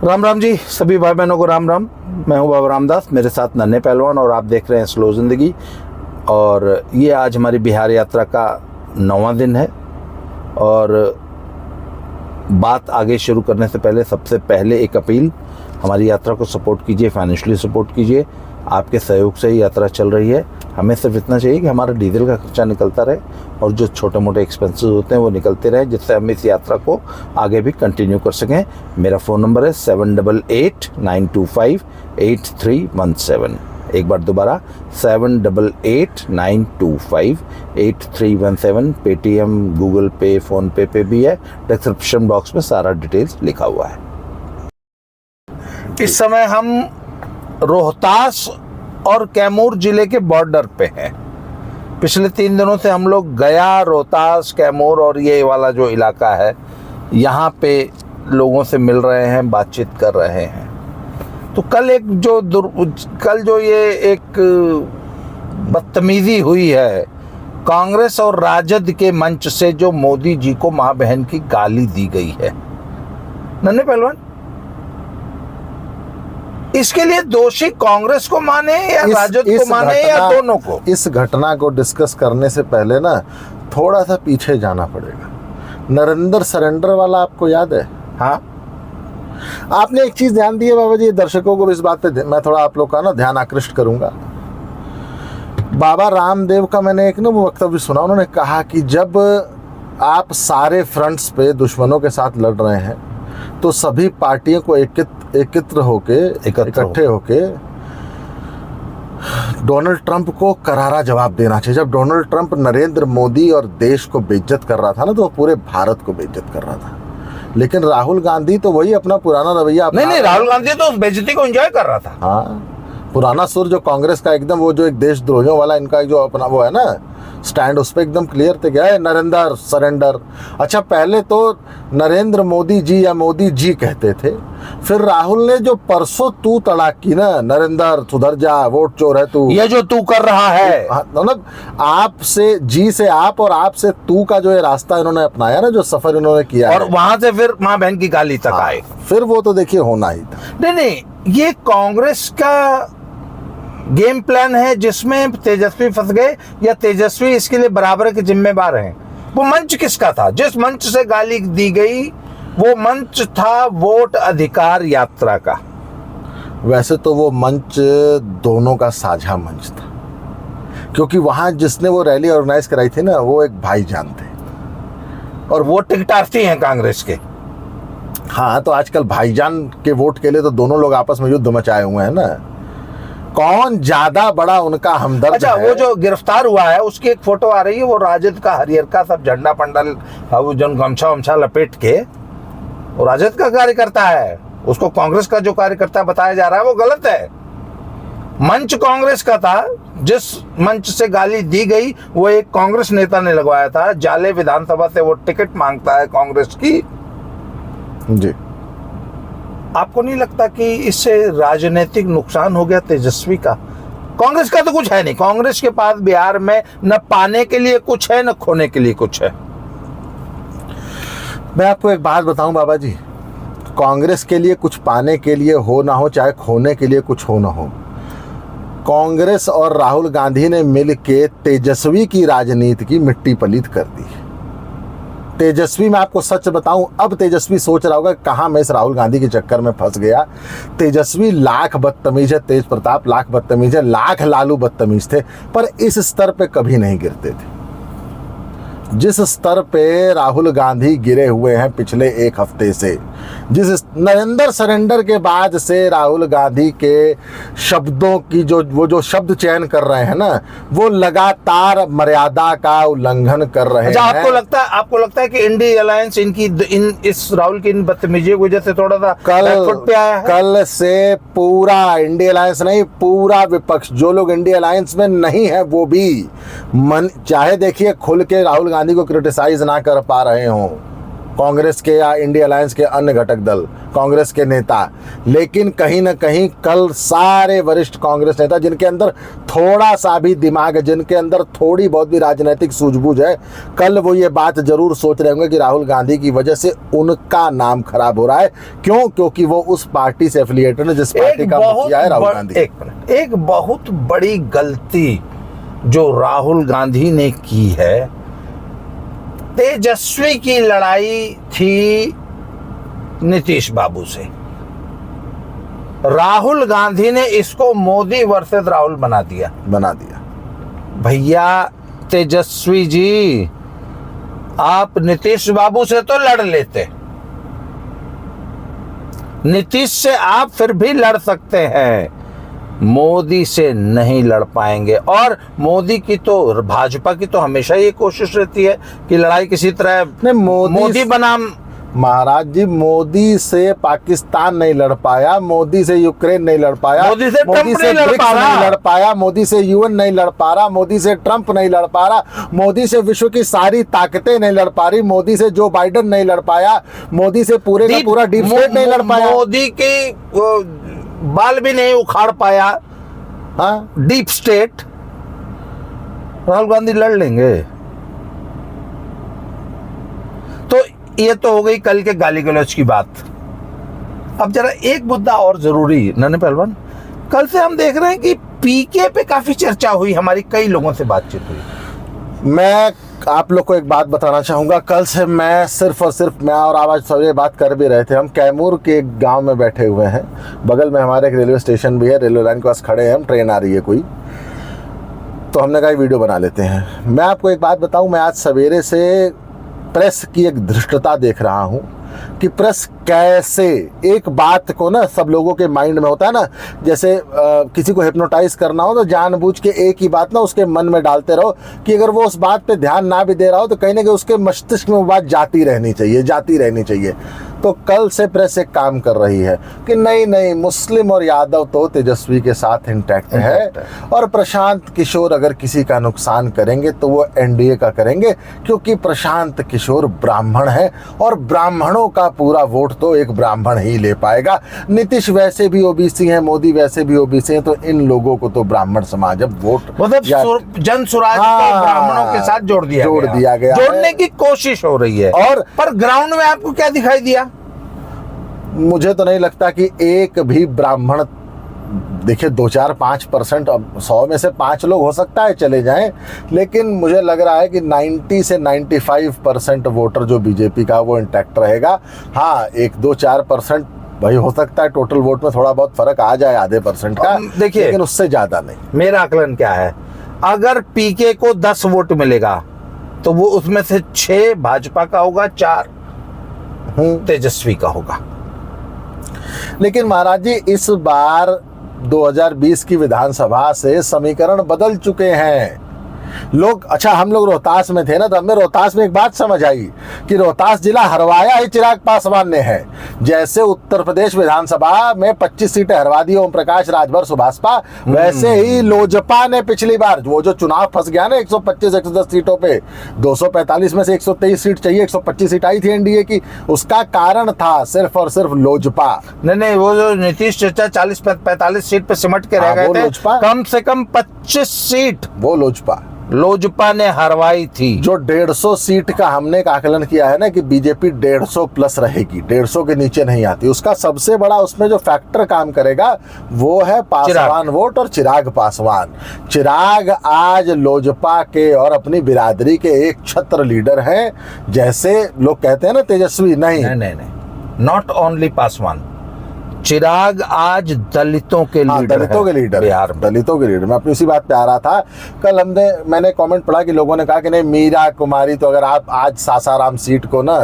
राम राम जी, सभी भाई बहनों को राम राम। मैं हूं बाबा रामदास, मेरे साथ नन्हे पहलवान, और आप देख रहे हैं स्लो जिंदगी। और ये आज हमारी बिहार यात्रा का 9वां दिन है। और बात आगे शुरू करने से पहले सबसे पहले एक अपील, हमारी यात्रा को सपोर्ट कीजिए, फाइनेंशियली सपोर्ट कीजिए। आपके सहयोग से ही यात्रा चल रही है। हमें सिर्फ इतना चाहिए कि हमारा डीजल का खर्चा निकलता रहे और जो छोटे मोटे एक्सपेंसेस होते हैं वो निकलते रहे, जिससे हम इस यात्रा को आगे भी कंटिन्यू कर सकें। मेरा फ़ोन नंबर है 7889258317। एक बार दोबारा 7889258317। पेटीएम, गूगल पे, फ़ोन पे भी है। डिस्क्रिप्शन बॉक्स में सारा डिटेल्स लिखा हुआ है। इस समय हम रोहतास और कैमूर जिले के बॉर्डर पे हैं। पिछले 3 दिनों से हम लोग गया, रोहतास, कैमूर और ये वाला जो इलाका है, यहाँ पे लोगों से मिल रहे हैं, बातचीत कर रहे हैं। तो कल ये एक बदतमीजी हुई है कांग्रेस और राजद के मंच से, जो मोदी जी को माँ बहन की गाली दी गई है। नन्हे पहलवान, इसके लिए दोषी कांग्रेस को माने या राजद को माने या दोनों को? इस घटना को डिस्कस करने से पहले ना थोड़ा सा पीछे जाना पड़ेगा। नरेंद्र सरेंडर वाला आपको याद है? हाँ, आपने एक चीज ध्यान दी है बाबा जी, दर्शकों को इस बात पे मैं थोड़ा आप लोग का ना ध्यान आकृष्ट करूंगा। बाबा रामदेव का मैंने एक ना वो वक्तव्य सुना, उन्होंने कहा कि जब आप सारे फ्रंट्स पे दुश्मनों के साथ लड़ रहे हैं तो सभी पार्टियों को एकत्र होके इकट्ठे होके डोनाल्ड ट्रंप को करारा जवाब देना चाहिए। जब डोनाल्ड ट्रंप नरेंद्र मोदी और देश को बेइज्जत कर रहा था ना, तो वो पूरे भारत को बेइज्जत कर रहा था। लेकिन राहुल गांधी तो वही अपना पुराना रवैया नहीं, राहुल गांधी तो उस बेइज्जती को एंजॉय कर रहा था। हाँ, पुराना सुर जो कांग्रेस का एकदम वो जो एक देशद्रोहियों वाला इनका जो अपना वो है ना स्टैंड, उस पर एकदम क्लियर थे क्या है, नरेंद्र सरेंडर। अच्छा, पहले तो नरेंद्र मोदी जी या मोदी जी कहते थे, फिर राहुल ने जो परसों तू तड़ाक की ना, नरेंद्र सुधर जा, वोट चोर है तू, ये जो तू कर रहा है, मतलब आप से जी से आप और आप से तू का जो ये रास्ता इन्होंने अपनाया ना, जो सफर इन्होंने किया, और वहां से फिर माँ बहन की गाली तक आए, फिर वो तो देखिए होना ही था। नहीं, ये कांग्रेस का गेम प्लान है जिसमें तेजस्वी फंस गए, या तेजस्वी इसके लिए बराबर के जिम्मेदार हैं। वो मंच किसका था? जिस मंच से गाली दी गई वो मंच था वोट अधिकार यात्रा का। वैसे तो वो मंच दोनों का साझा मंच था, क्योंकि वहां जिसने वो रैली ऑर्गेनाइज कराई थी ना, वो एक भाईजान थे और वो टिकटार्थी हैं कांग्रेस के। हाँ, तो आजकल भाईजान के वोट के लिए तो दोनों लोग आपस में युद्ध मचाए हुए हैं ना, कौन ज्यादा बड़ा उनका हमदर्द अच्छा, है। वो जो गिरफ्तार हुआ है उसकी एक फोटो आ रही है, वो राजद का हरियर का सब झंडा पंडल, वो जो गमछा वमछा लपेट के, वो राजद का कार्यकर्ता है। उसको कांग्रेस का जो कार्यकर्ता बताया जा रहा है वो गलत है। मंच कांग्रेस का था। जिस मंच से गाली दी गई वो एक कांग्रेस नेता ने लगवाया था। जाले विधानसभा से वो टिकट मांगता है कांग्रेस की जी। आपको नहीं लगता कि इससे राजनीतिक नुकसान हो गया तेजस्वी का? कांग्रेस का तो कुछ है नहीं। कांग्रेस के पास बिहार में न पाने के लिए कुछ है, न खोने के लिए कुछ है। मैं आपको एक बात बताऊं बाबा जी, कांग्रेस के लिए कुछ पाने के लिए हो ना हो, चाहे खोने के लिए कुछ हो ना हो, कांग्रेस और राहुल गांधी ने मिलके तेजस्वी की राजनीति की मिट्टी पलीत कर दी। तेजस्वी, मैं आपको सच बताऊं, अब तेजस्वी सोच रहा होगा कहां मैं इस राहुल गांधी के चक्कर में फंस गया। तेजस्वी लाख बदतमीज है, तेज प्रताप लाख बदतमीज है, लाख लालू बदतमीज थे, पर इस स्तर पे कभी नहीं गिरते थे जिस स्तर पे राहुल गांधी गिरे हुए हैं पिछले 1 हफ्ते से। जिस नरेंद्र सरेंडर के बाद से राहुल गांधी के शब्दों की जो शब्द चयन कर रहे हैं ना, वो लगातार मर्यादा का उल्लंघन कर रहे हैं। आपको लगता है कि इंडिया अलायंस इस राहुल की इन बदतमीजियों की वजह से थोड़ा सा बैकफुट पे आया है? कल से पूरा इंडिया अलायंस नहीं, पूरा विपक्ष, जो लोग इंडिया अलायंस में नहीं है वो भी चाहे देखिए खुल के राहुल गांधी को क्रिटिसाइज ना कर पा रहे हों, कांग्रेस के या इंडिया अलायंस के अन्य घटक दल, कांग्रेस के नेता, लेकिन कहीं ना कहीं कल सारे वरिष्ठ कांग्रेस नेता जिनके अंदर थोड़ा सा भी दिमाग है, जिनके अंदर थोड़ी बहुत भी राजनीतिक सूझबूझ है, कल वो ये बात जरूर सोच रहे होंगे कि राहुल गांधी की वजह से उनका नाम खराब हो रहा है। क्यों? क्योंकि वो उस पार्टी से एफिलिएटेड है जिस पार्टी का मुखिया है राहुल गांधी। एक बहुत बड़ी गलती जो राहुल गांधी ने की है, तेजस्वी की लड़ाई थी नीतीश बाबू से, राहुल गांधी ने इसको मोदी वर्सेस राहुल बना दिया। भैया तेजस्वी जी, आप नीतीश बाबू से तो लड़ लेते, नीतीश से आप फिर भी लड़ सकते हैं, मोदी से नहीं लड़ पाएंगे। और मोदी की तो, भाजपा की तो हमेशा ये कोशिश रहती है कि लड़ाई किसी तरह मोदी बनाम। महाराज जी, मोदी से पाकिस्तान नहीं लड़ पाया, मोदी से यूक्रेन नहीं लड़ पाया, मोदी से ब्रिक्स नहीं लड़ पाया, मोदी से यूएन नहीं लड़ पा रहा, मोदी से ट्रंप नहीं लड़ पा रहा, मोदी से विश्व की सारी ताकतें नहीं लड़ पा रही, मोदी से जो बाइडेन नहीं लड़ पाया, मोदी से पूरे का पूरा डीप स्टेट नहीं लड़ पाया, मोदी की बाल भी नहीं उखाड़ पाया। हाँ, डीप स्टेट। राहुल गांधी लड़ लेंगे। तो ये तो हो गई कल के गाली गलौज की बात। अब जरा एक मुद्दा और जरूरी, नन्हे पहलवान, कल से हम देख रहे हैं कि पीके पे काफी चर्चा हुई, हमारी कई लोगों से बातचीत हुई। मैं आप लोग को एक बात बताना चाहूँगा। कल से मैं सिर्फ और सिर्फ, मैं और आवाज सब ये बात कर भी रहे थे, हम कैमूर के एक गांव में बैठे हुए हैं, बगल में हमारे एक रेलवे स्टेशन भी है, रेलवे लाइन के पास खड़े हैं हम, ट्रेन आ रही है कोई, तो हमने कहा वीडियो बना लेते हैं। मैं आपको एक बात बताऊं, मैं आज सवेरे से प्रेस की एक धृष्टता देख रहा हूं कि प्रेस कैसे एक बात को ना, सब लोगों के माइंड में होता है ना, जैसे किसी को हिप्नोटाइज करना हो तो जानबूझ के एक ही बात ना उसके मन में डालते रहो कि अगर वो उस बात पे ध्यान ना भी दे रहा हो तो कहीं ना कहीं उसके मस्तिष्क में वो बात जाती रहनी चाहिए। तो कल से प्रेस एक काम कर रही है कि नहीं, मुस्लिम और यादव तो तेजस्वी के साथ इंटैक्ट है, और प्रशांत किशोर अगर किसी का नुकसान करेंगे तो वो एनडीए का करेंगे, क्योंकि प्रशांत किशोर ब्राह्मण है और ब्राह्मणों का पूरा वोट तो एक ब्राह्मण ही ले पाएगा। नीतीश वैसे भी ओबीसी हैं, मोदी वैसे भी ओबीसी हैं, तो इन लोगों को तो ब्राह्मण समाज अब वोट, मतलब जन स्वराज को ब्राह्मणों के साथ जोड़ दिया गया, जोड़ने की कोशिश हो रही है। और पर ग्राउंड में आपको क्या दिखाई दिया? मुझे तो नहीं लगता कि एक भी ब्राह्मण, देखिए 2-4-5%, अब 100 में से 5 लोग हो सकता है चले जाएं, लेकिन मुझे लग रहा है कि 90 से 95% वोटर जो बीजेपी का वो इंटैक्ट रहेगा। हाँ, 1-2-4% भाई हो सकता है टोटल वोट में थोड़ा बहुत फर्क आ जाए, आधे % का, देखिए, लेकिन उससे ज्यादा नहीं। मेरा आकलन क्या है, अगर पीके को 10 वोट मिलेगा तो वो उसमें से 6 भाजपा का होगा, 4 तेजस्वी का होगा। लेकिन महाराज जी, इस बार 2020 की विधानसभा से समीकरण बदल चुके हैं लोग। अच्छा, हम लोग रोहतास में थे ना, तो हमें रोहतास में एक बात समझ आई कि रोहतास जिला हरवाया ही चिराग पासवान ने है। जैसे उत्तर प्रदेश विधानसभा में 25 सीटें हरवा दी ओम प्रकाश राजभर सुभाषपा, वैसे ही लोजपा ने पिछली बार वो जो चुनाव फंस गया ना 125-110 सीटों पे, 245 में से 123 सीट चाहिए, 125 सीट आई थी एनडीए की, उसका कारण था सिर्फ और सिर्फ लोजपा। नहीं, वो जो नीतीश चचा 40-45 सीट पे सिमट के रह गए थे, कम से कम 25 सीट वो लोजपा ने हरवाई थी। जो 150 सीट का हमने एक आकलन किया है ना कि बीजेपी 150 प्लस रहेगी, 150 के नीचे नहीं आती, उसका सबसे बड़ा उसमें जो फैक्टर काम करेगा वो है पासवान वोट और चिराग पासवान। चिराग आज लोजपा के और अपनी बिरादरी के एक छत्र लीडर हैं, जैसे लोग कहते हैं ना तेजस्वी, नहीं, नॉट ओनली पासवान, चिराग आज दलितों के लीडर, दलितों के लीडर। मैं अपनी उसी बात पे आ रहा था। कल मैंने कमेंट पढ़ा कि लोगों ने कहा कि नहीं, मीरा कुमारी, तो अगर आप आज सासाराम सीट को ना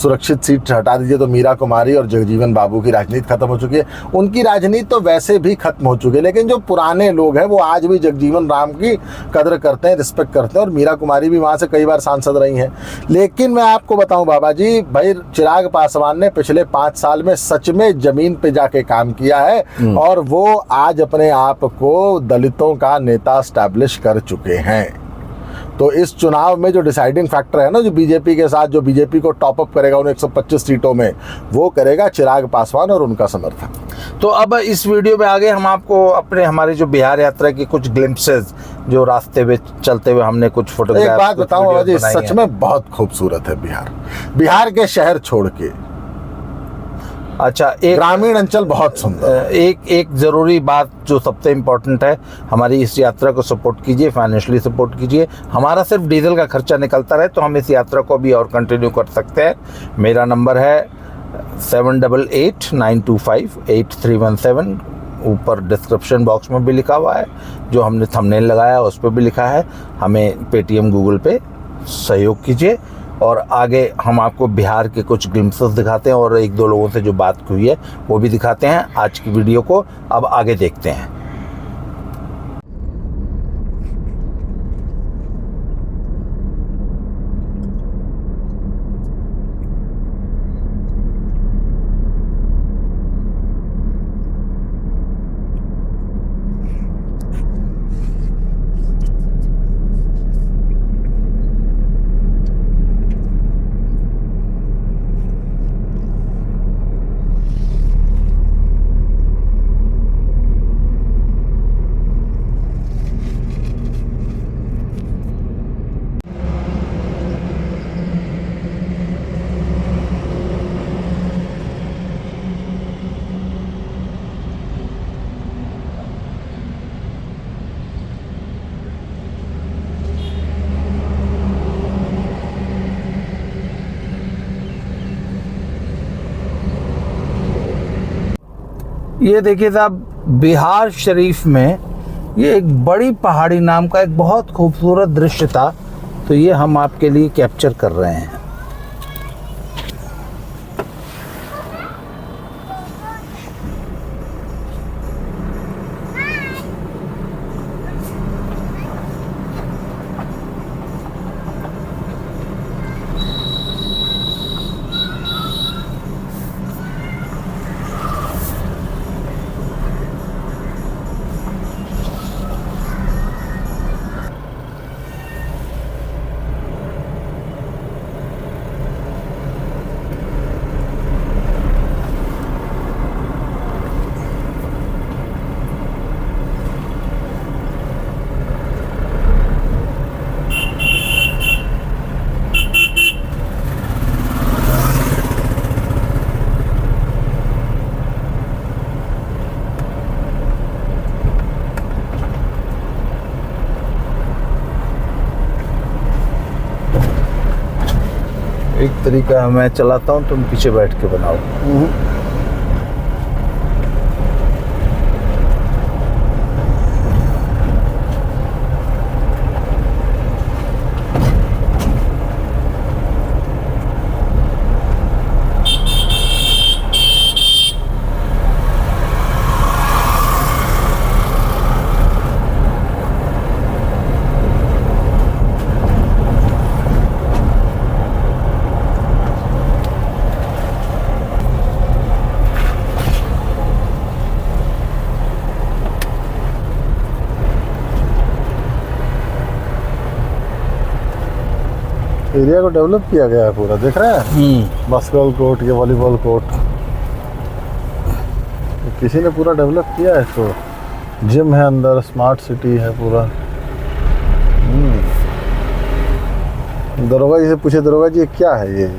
सुरक्षित सीट हटा दीजिए तो मीरा कुमारी और जगजीवन बाबू की राजनीति खत्म हो चुकी है। उनकी राजनीति तो वैसे भी खत्म हो चुकी है, लेकिन जो पुराने लोग हैं वो आज भी जगजीवन राम की कदर करते हैं, रिस्पेक्ट करते हैं, और मीरा कुमारी भी वहाँ से कई बार सांसद रही हैं। लेकिन मैं आपको बताऊँ बाबा जी, भाई चिराग पासवान ने पिछले 5 साल में सच में जमीन पे जाके काम किया है, और वो आज अपने आप को दलितों का नेता स्टैब्लिश कर चुके हैं। तो इस चुनाव में जो डिसाइडिंग फैक्टर है ना, जो बीजेपी के साथ, जो बीजेपी को टॉप अप करेगा उन 125 सीटों में, वो करेगा चिराग पासवान और उनका समर्थन। तो अब इस वीडियो में आगे हम आपको हमारे जो बिहार यात्रा की कुछ ग्लिम्पसेस, जो रास्ते में चलते हुए हमने कुछ फोटोग्राफ, एक बात बताऊं बाबा जी, सच में बहुत खूबसूरत है बिहार के शहर छोड़ के। अच्छा, एक ग्रामीण अंचल बहुत सुंदर। एक जरूरी बात जो सबसे इम्पोर्टेंट है, हमारी इस यात्रा को सपोर्ट कीजिए, फाइनेंशियली सपोर्ट कीजिए। हमारा सिर्फ डीजल का खर्चा निकलता रहे तो हम इस यात्रा को भी और कंटिन्यू कर सकते हैं। मेरा नंबर है 7889258317। ऊपर डिस्क्रिप्शन बॉक्स में भी लिखा हुआ है, जो हमने थंबनेल लगाया है उस पर भी लिखा है। हमें पेटीएम, गूगल पे सहयोग कीजिए और आगे हम आपको बिहार के कुछ ग्लिम्पसेस दिखाते हैं और एक दो लोगों से जो बात हुई है वो भी दिखाते हैं। आज की वीडियो को अब आगे देखते हैं। ये देखिए साहब, बिहार शरीफ में ये एक बड़ी पहाड़ी नाम का एक बहुत खूबसूरत दृश्य था, तो ये हम आपके लिए कैप्चर कर रहे हैं। एक तरीका मैं चलाता हूँ, तुम पीछे बैठ के बनाओ। एरिया को डेवलप किया गया है पूरा, देख रहे हैं। बास्केटबॉल कोर्ट, ये वॉलीबॉल कोर्ट, किसी ने पूरा डेवलप किया है। तो जिम है अंदर, स्मार्ट सिटी है पूरा। दरोगा जी से पूछे, दरोगा जी ये क्या है? ये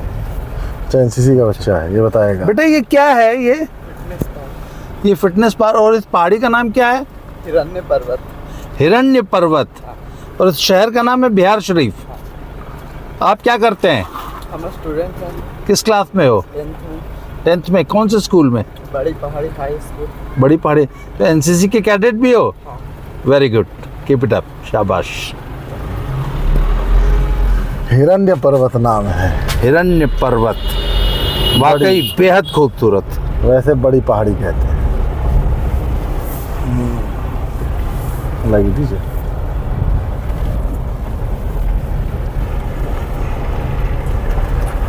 एनसीसी का बच्चा है, ये बताएगा। बेटा ये क्या है? ये फिटनेस पार्क। और इस पहाड़ी का नाम क्या है? हिरण्य पर्वत। हिरण्य पर्वत। और इस शहर का नाम है बिहार शरीफ। आप क्या करते हैं? हम स्टूडेंट हैं। किस क्लास में हो? 10th में। कौन से स्कूल में? बड़ी पहाड़ी हाई स्कूल। बड़ी पहाड़ी। तो एनसीसी के कैडेट भी हो? Very good, keep it up, शाबाश। हिरण्य पर्वत नाम है। हिरण्य पर्वत वाकई बेहद खूबसूरत। वैसे बड़ी पहाड़ी कहते हैं। लगी दीजिए।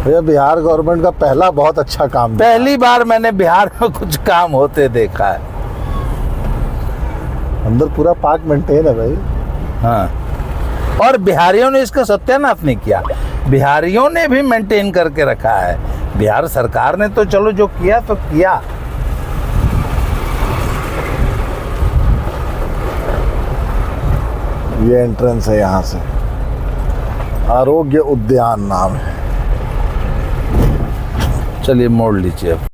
भैया बिहार गवर्नमेंट का पहला बहुत अच्छा काम। पहली बार मैंने बिहार में कुछ काम होते देखा है। अंदर पूरा पार्क मेंटेन है भाई। हाँ, और बिहारियों ने इसका सत्यानाश नहीं किया, बिहारियों ने भी मेंटेन करके रखा है। बिहार सरकार ने तो चलो जो किया तो किया। ये एंट्रेंस है, यहाँ से आरोग्य उद्यान नाम है। चलिए मोड़ लीजिए अब।